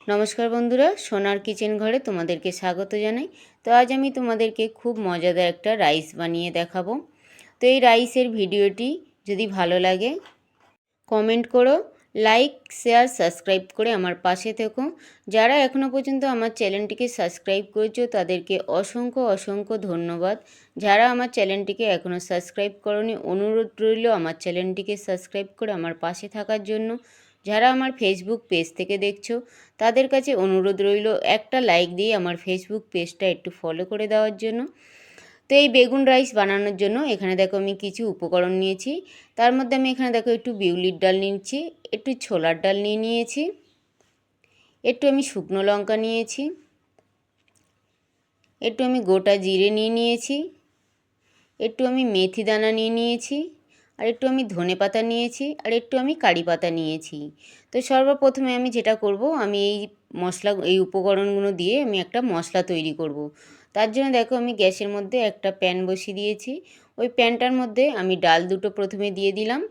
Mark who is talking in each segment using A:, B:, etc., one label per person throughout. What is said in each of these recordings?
A: নমস্কার বন্ধুরা, সোনার কিচেন ঘরে তোমাদেরকে স্বাগত জানাই। তো আজ আমি তোমাদেরকে খুব মজাদার একটা রাইস বানিয়ে দেখাবো। তো এই রাইসের ভিডিওটি যদি ভালো লাগে কমেন্ট করো, লাইক শেয়ার সাবস্ক্রাইব করে আমার পাশে থেকো। যারা এখনও পর্যন্ত আমার চ্যানেলটিকে সাবস্ক্রাইব করেছো তাদেরকে অসংখ্য অসংখ্য ধন্যবাদ। যারা আমার চ্যানেলটিকে এখনও সাবস্ক্রাইব করোনি, অনুরোধ রইল আমার চ্যানেলটিকে সাবস্ক্রাইব করে আমার পাশে থাকার জন্য। যারা আমার ফেসবুক পেজ থেকে দেখছো তাদের কাছে অনুরোধ রইল একটা লাইক দিয়ে আমার ফেসবুক পেজটা একটু ফলো করে দেওয়ার জন্য। তো এই বেগুন রাইস বানানোর জন্য এখানে দেখো আমি কিছু উপকরণ নিয়েছি। তার মধ্যে আমি এখানে দেখো একটু বিউলির ডাল নিয়েছি, একটু ছোলার ডাল নিয়েছি, একটু আমি শুকনো লঙ্কা নিয়েছি, একটু আমি গোটা জিরে নিয়েছি, একটু আমি মেথি দানা নিয়েছি, আর একটু আমি ধনে পাতা নিয়েছি, আর একটু আমি কারি পাতা নিয়েছি। তো সর্বপ্রথমে আমি যেটা করব, আমি এই উপকরণগুলো দিয়ে আমি একটা মশলা তৈরি করব। তার জন্য দেখো আমি গ্যাসের মধ্যে একটা প্যান বসিয়ে দিয়েছি। ওই প্যানটার মধ্যে আমি ডাল দুটো প্রথমে দিয়ে দিলাম।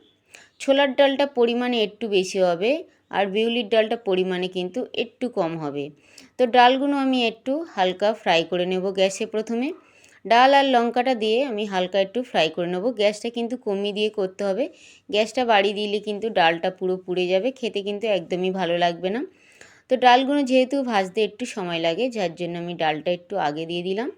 A: ছোলার ডালটা পরিমাণে একটু বেশি হবে, আর বিউলির ডালটা পরিমাণে কিন্তু একটু কম হবে। তো ডালগুলো আমি একটু হালকা ফ্রাই করে নেব গ্যাসে। প্রথমে ডাল আর লঙ্কাটা দিয়ে আমি হালকা একটু ফ্রাই করে নেব। গ্যাসটা কিন্তু কমিয়ে দিয়ে করতে হবে, গ্যাসটা বাড়িয়ে দিলে কিন্তু ডালটা পুরো পুড়ে যাবে, খেতে কিন্তু একদমই ভালো লাগবে না। তো ডালগুলো যেহেতু ভাজতে একটু সময় লাগে, যার জন্য আমি ডালটা একটু আগে দিয়ে দিলাম।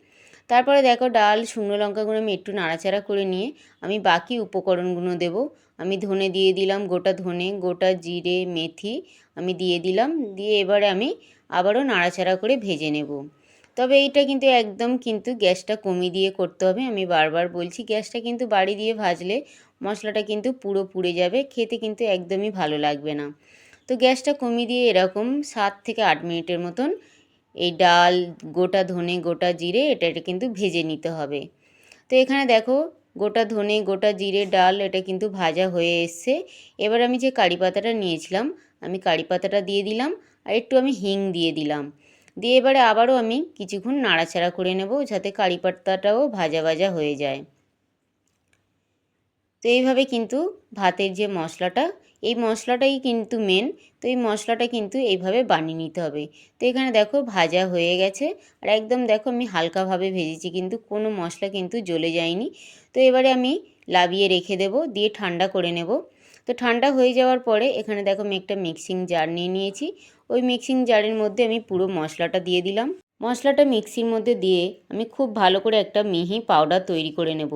A: তারপরে দেখো ডাল শুকনো লঙ্কাগুলো আমি একটু নাড়াচাড়া করে নিয়ে আমি বাকি উপকরণগুলো দেব। আমি ধনে দিয়ে দিলাম, গোটা ধনে, গোটা জিরে, মেথি আমি দিয়ে দিলাম। দিয়ে এবারে আমি আবারও নাড়াচাড়া করে ভেজে নেব। তবে এইটা কিন্তু একদম কিন্তু গ্যাসটা কমিয়ে দিয়ে করতে হবে। আমি বারবার বলছি, গ্যাসটা কিন্তু বাড়িয়ে দিয়ে ভাজলে মশলাটা কিন্তু পুরো পুড়ে যাবে, খেতে কিন্তু একদমই ভালো লাগবে না। তো গ্যাসটা কমিয়ে দিয়ে এরকম 7 থেকে 8 মিনিটের মতন এই ডাল, গোটা ধনে, গোটা জিরে এটা কিন্তু ভেজে নিতে হবে। তো এখানে দেখো গোটা ধনে, গোটা জিরে, ডাল এটা কিন্তু ভাজা হয়ে এসছে। এবার আমি যে কারি পাতাটা নিয়েছিলাম আমি কারি পাতাটা দিয়ে দিলাম, আর একটু আমি হিং দিয়ে দিলাম। দিয়ে এবারে আবারও আমি কিছুক্ষণ নাড়াচাড়া করে নেব যাতে কারি পাতাটাও ভাজা ভাজা হয়ে যায়। তো এইভাবে কিন্তু ভাতের যে মশলাটা, এই মশলাটাই কিন্তু মেন। তো এই মশলাটা কিন্তু এইভাবে বানিয়ে নিতে হবে। তো এখানে দেখো ভাজা হয়ে গেছে, আর একদম দেখো আমি হালকাভাবে ভেজেছি, কিন্তু কোনো মশলা কিন্তু জ্বলে যায়নি। তো এবারে আমি লাবিয়ে রেখে দেব, দিয়ে ঠান্ডা করে নেব। তো ঠান্ডা হয়ে যাওয়ার পরে এখানে দেখো আমি একটা মিক্সিং জার নিয়েছি। ওই মিক্সিং জারের মধ্যে আমি পুরো মশলাটা দিয়ে দিলাম। মশলাটা মিক্সির মধ্যে দিয়ে আমি খুব ভালো করে একটা মিহি পাউডার তৈরি করে নেব।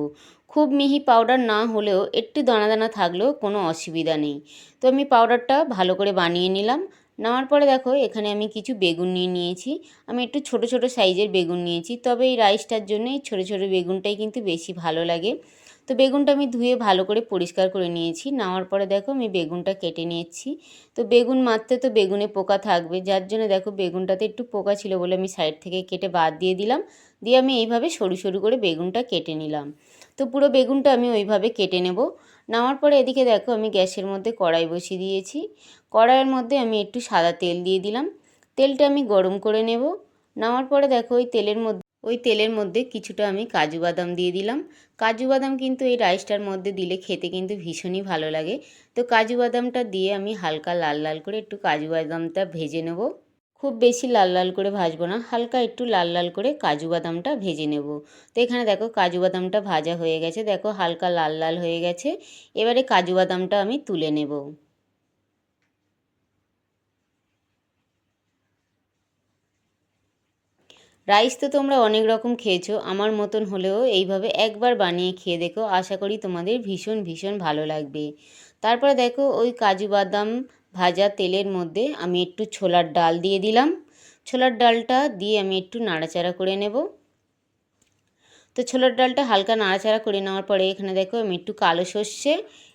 A: খুব মিহি পাউডার না হলেও একটু দানা দানা থাকলেও কোনো অসুবিধা নেই। তো আমি পাউডারটা ভালো করে বানিয়ে নিলাম। নেওয়ার পরে দেখো এখানে আমি কিছু বেগুন নিয়েছি। আমি একটু ছোট ছোট সাইজের বেগুন নিয়েছি, তবে এই রাইসটার জন্য এই ছোটো ছোটো বেগুনটাই কিন্তু বেশি ভালো লাগে। তো বেগুনটা আমি ধুয়ে ভালো করে পরিষ্কার করে নিয়েছি। নেওয়ার পরে দেখো আমি বেগুনটা কেটে নিয়েছি। তো বেগুন মারতে তো বেগুনে পোকা থাকবে, যার জন্য দেখো বেগুনটাতে একটু পোকা ছিল বলে আমি সাইড থেকে কেটে বাদ দিয়ে দিলাম। দিয়ে আমি এইভাবে সরু সরু করে বেগুনটা কেটে নিলাম। তো পুরো বেগুনটা আমি ওইভাবে কেটে নেব। নেওয়ার পরে এদিকে দেখো আমি গ্যাসের মধ্যে কড়াই বসিয়ে দিয়েছি। কড়াইয়ের মধ্যে আমি একটু সাদা তেল দিয়ে দিলাম। তেলটা আমি গরম করে নেব। নেওয়ার পরে দেখো ওই তেলের মধ্যে কিছুটা আমি কাজু বাদাম দিয়ে দিলাম। কাজু বাদাম কিন্তু এই রাইসটার মধ্যে দিলে খেতে কিন্তু ভীষণই ভালো লাগে। তো কাজু বাদামটা দিয়ে আমি হালকা লাল লাল করে একটু কাজু বাদামটা ভেজে নেব। খুব বেশি লাল লাল করে ভাজবো না, হালকা একটু লাল লাল করে কাজু বাদামটা ভেজে নেব। তো এখানে দেখো কাজু বাদামটা ভাজা হয়ে গেছে, দেখো হালকা লাল লাল হয়ে গেছে। এবারে কাজু বাদামটা আমি তুলে নেব। রাইস তো তোমরা অনেক রকম খেয়েছো, আমার মতন হলেও এইভাবে একবার বানিয়ে খেয়ে দেখো, আশা করি তোমাদের ভীষণ ভীষণ ভালো লাগবে। তারপরে দেখো ওই কাজু বাদাম ভাজা তেলের মধ্যে আমি একটু ছোলার ডাল দিয়ে দিলাম। ছোলার ডালটা দিয়ে আমি একটু নাড়াচাড়া করে নেব। তো ছোলার ডালটা হালকা নাড়াচাড়া করে নেওয়ার পরে এখানে দেখো আমি একটু কালো সর্ষে,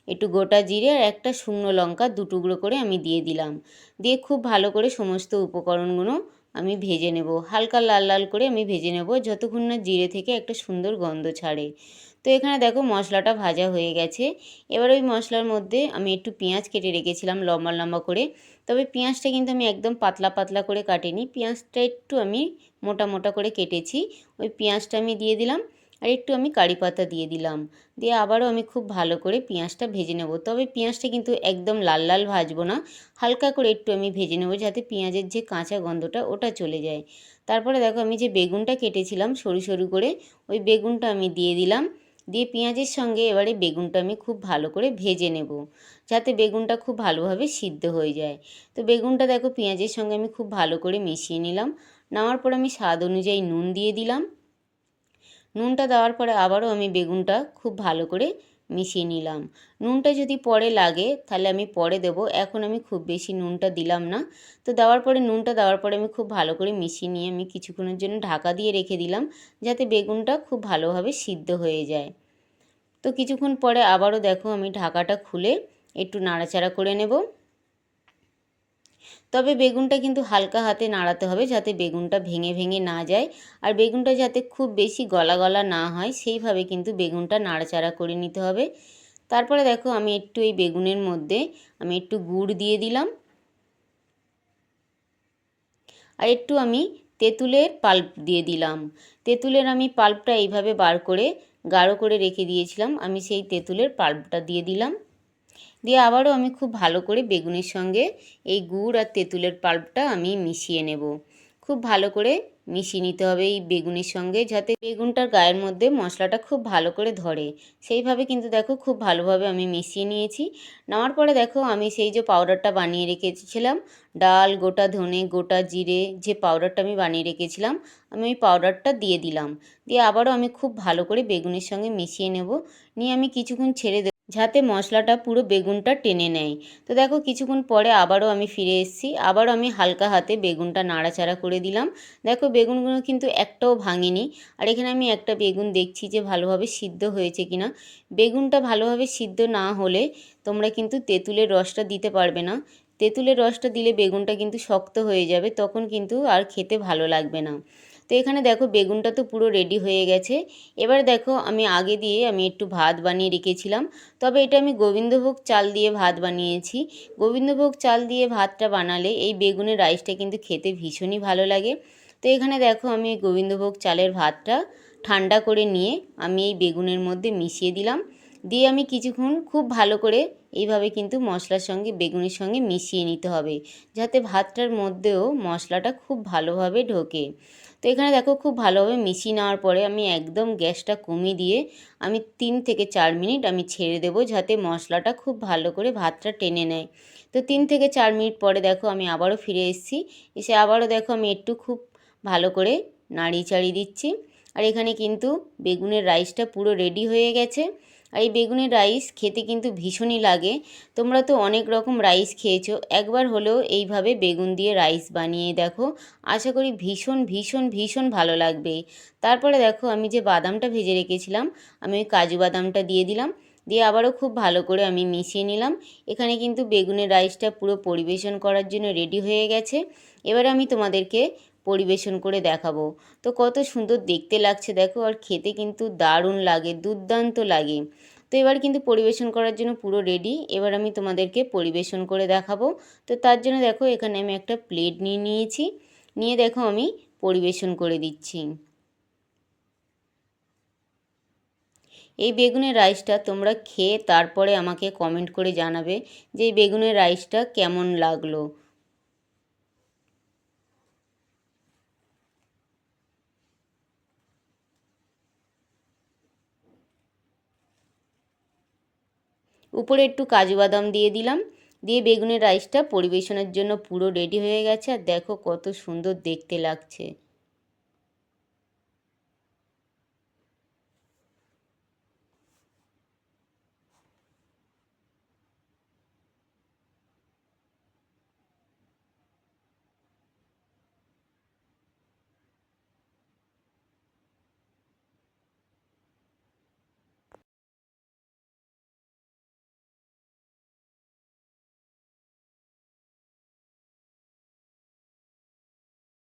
A: একটু গোটা জিরে আর একটা শুকনো লঙ্কা 2 টুকরো করে আমি দিয়ে দিলাম। দিয়ে খুব ভালো করে সমস্ত উপকরণগুলো আমি ভেজে নেব, হালকা লাল লাল করে আমি ভেজে নেব যতক্ষণ না জিরে থেকে একটা সুন্দর গন্ধ ছাড়ে। তো এখানে দেখো মশলাটা ভাজা হয়ে গেছে। এবার ওই মশলার মধ্যে আমি একটু পেঁয়াজ কেটে রেখেছিলাম লম্বা লম্বা করে। তবে পেঁয়াজটা কিন্তু আমি একদম পাতলা পাতলা করে কাটিনি, পেঁয়াজটা একটু আমি মোটা মোটা করে কেটেছি। ওই পেঁয়াজটা আমি দিয়ে দিলাম। আর একটু আমি কারি পাতা দিয়ে দিলাম। দিয়ে আবারও আমি খুব ভালো করে পেঁয়াজটা ভেজে নেব। তবে পেঁয়াজটা কিন্তু একদম লাল লাল ভাজবো না, হালকা করে একটু আমি ভেজে নেব, যাতে পেঁয়াজের যে কাঁচা গন্ধটা ওটা চলে যায়। তারপরে দেখো আমি যে বেগুনটা কেটেছিলাম সরু সরু করে, ওই বেগুনটা আমি দিয়ে দিলাম। দিয়ে পেঁয়াজের সঙ্গে এবারে বেগুনটা আমি খুব ভালো করে ভেজে নেব, যাতে বেগুনটা খুব ভালোভাবে সিদ্ধ হয়ে যায়। তো বেগুনটা দেখো পেঁয়াজের সঙ্গে আমি খুব ভালো করে মিশিয়ে নিলাম। নেওয়ার পর আমি স্বাদ অনুযায়ী নুন দিয়ে দিলাম। নুনটা দেওয়ার পরে আবারও আমি বেগুনটা খুব ভালো করে মিশিয়ে নিলাম। নুনটা যদি পরে লাগে তাহলে আমি পরে দেবো, এখন আমি খুব বেশি নুনটা দিলাম না। তো নুনটা দেওয়ার পরে আমি খুব ভালো করে মিশিয়ে নিয়ে আমি কিছুক্ষণের জন্য ঢাকা দিয়ে রেখে দিলাম, যাতে বেগুনটা খুব ভালোভাবে সিদ্ধ হয়ে যায়। তো কিছুক্ষণ পরে আবারও দেখো আমি ঢাকাটা খুলে একটু নাড়াচাড়া করে নেব। তবে বেগুনটা কিন্তু হালকা হাতে নাড়াতে হবে, যাতে বেগুনটা ভেঙে ভেঙে না যায়, আর বেগুনটা যাতে খুব বেশি গলা গলা না হয় সেইভাবে কিন্তু বেগুনটা নাড়াচাড়া করে নিতে হবে। তারপরে দেখো আমি একটু এই বেগুনের মধ্যে আমি একটু গুড় দিয়ে দিলাম, আর একটু আমি তেঁতুলের পাল্প দিয়ে দিলাম। তেঁতুলের আমি পাল্পটা এইভাবে বার করে গাঢ় করে রেখে দিয়েছিলাম, আমি সেই তেঁতুলের পাল্পটা দিয়ে দিলাম। দিয়ে আবারও আমি খুব ভালো করে বেগুনের সঙ্গে এই গুড় আর তেঁতুলের পাল্পটা আমি মিশিয়ে নেব। খুব ভালো করে মিশিয়ে নিতে হবে এই বেগুনের সঙ্গে, যাতে বেগুনটার গায়ের মধ্যে মশলাটা খুব ভালো করে ধরে। সেইভাবে কিন্তু দেখো খুব ভালোভাবে আমি মিশিয়ে নিয়েছি। নেওয়ার পরে দেখো আমি সেই যে পাউডারটা বানিয়ে রেখেছিলাম, ডাল, গোটা ধনে, গোটা জিরে, যে পাউডারটা আমি বানিয়ে রেখেছিলাম, আমি ওই পাউডারটা দিয়ে দিলাম। দিয়ে আবারও আমি খুব ভালো করে বেগুনের সঙ্গে মিশিয়ে নেব। নিয়ে আমি কিছুক্ষণ ছেড়ে দেব, যাতে মশলাটা পুরো বেগুনটা টেনে নেয়। তো দেখো কিছুক্ষণ পরে আবারও আমি ফিরে এসেছি, আবারও আমি হালকা হাতে বেগুনটা নাড়াচাড়া করে দিলাম। দেখো বেগুনগুলো কিন্তু একটাও ভাঙেনি, আর এখানে আমি একটা বেগুন দেখছি যে ভালোভাবে সিদ্ধ হয়েছে কিনা। বেগুনটা ভালোভাবে সিদ্ধ না হলে তোমরা কিন্তু তেঁতুলের রসটা দিতে পারবে না। তেঁতুলের রসটা দিলে বেগুনটা কিন্তু শক্ত হয়ে যাবে, তখন কিন্তু আর খেতে ভালো লাগবে না। তো এখানে দেখো বেগুনটা তো পুরো রেডি হয়ে গেছে। এবার দেখো আমি আগে দিয়ে আমি একটু ভাত বানিয়ে রেখেছিলাম, তবে এটা আমি গোবিন্দভোগ চাল দিয়ে ভাত বানিয়েছি। গোবিন্দভোগ চাল দিয়ে ভাতটা বানালে এই বেগুনের রাইসটা কিন্তু খেতে ভীষণই ভালো লাগে। তো এখানে দেখো আমি গোবিন্দভোগ চালের ভাতটা ঠান্ডা করে নিয়ে আমি এই বেগুনের মধ্যে মিশিয়ে দিলাম। দিয়ে আমি কিছুক্ষণ খুব ভালো করে এইভাবে কিন্তু মশলার সঙ্গে বেগুনের সঙ্গে মিশিয়ে নিতে হবে, যাতে ভাতটার মধ্যেও মশলাটা খুব ভালোভাবে ঢোকে। তো এখানে দেখো খুব ভালোভাবে মিশিয়ে নেওয়ার পরে আমি একদম গ্যাসটা কমিয়ে দিয়ে আমি 3 থেকে 4 মিনিট আমি ছেড়ে দেবো, যাতে মশলাটা খুব ভালো করে ভাতটা টেনে নেয়। তো 3 থেকে 4 মিনিট পরে দেখো আমি আবারও ফিরে এসেছি। এসে আবারও দেখো আমি একটু খুব ভালো করে নাড়িয়ে চাড়িয়ে দিচ্ছি। আর এখানে কিন্তু বেগুনের রাইসটা পুরো রেডি হয়ে গেছে। আর এই বেগুনের রাইস খেতে কিন্তু ভীষণই লাগে। তোমরা তো অনেক রকম রাইস খেয়েছো, একবার হলেও এইভাবে বেগুন দিয়ে রাইস বানিয়ে দেখো, আশা করি ভীষণ ভীষণ ভীষণ ভালো লাগবে। তারপরে দেখো আমি যে বাদামটা ভেজে রেখেছিলাম, আমি ওই কাজু বাদামটা দিয়ে দিলাম। দিয়ে আবারও খুব ভালো করে আমি মিশিয়ে নিলাম। এখানে কিন্তু বেগুনের রাইসটা পুরো পরিবেশন করার জন্য রেডি হয়ে গেছে। এবারে আমি তোমাদেরকে পরিবেশন করে দেখাবো। তো কত সুন্দর দেখতে লাগছে দেখো, আর খেতে কিন্তু দারুণ লাগে, দুর্দান্ত লাগে। তো এবার কিন্তু পরিবেশন করার জন্য পুরো রেডি। এবার আমি তোমাদেরকে পরিবেশন করে দেখাবো। তো তার জন্য দেখো এখানে আমি একটা প্লেট নিয়ে নিয়েছি, নিয়ে দেখো আমি পরিবেশন করে দিচ্ছি। এই বেগুনের রাইসটা তোমরা খেয়ে তারপরে আমাকে কমেন্ট করে জানাবে যে এই বেগুনের রাইসটা কেমন লাগলো। উপরে একটু কাজু বাদাম দিয়ে দিলাম। দিয়ে বেগুনের রাইসটা পরিবেশনের জন্য পুরো রেডি হয়ে গেছে, আর দেখো কত সুন্দর দেখতে লাগছে।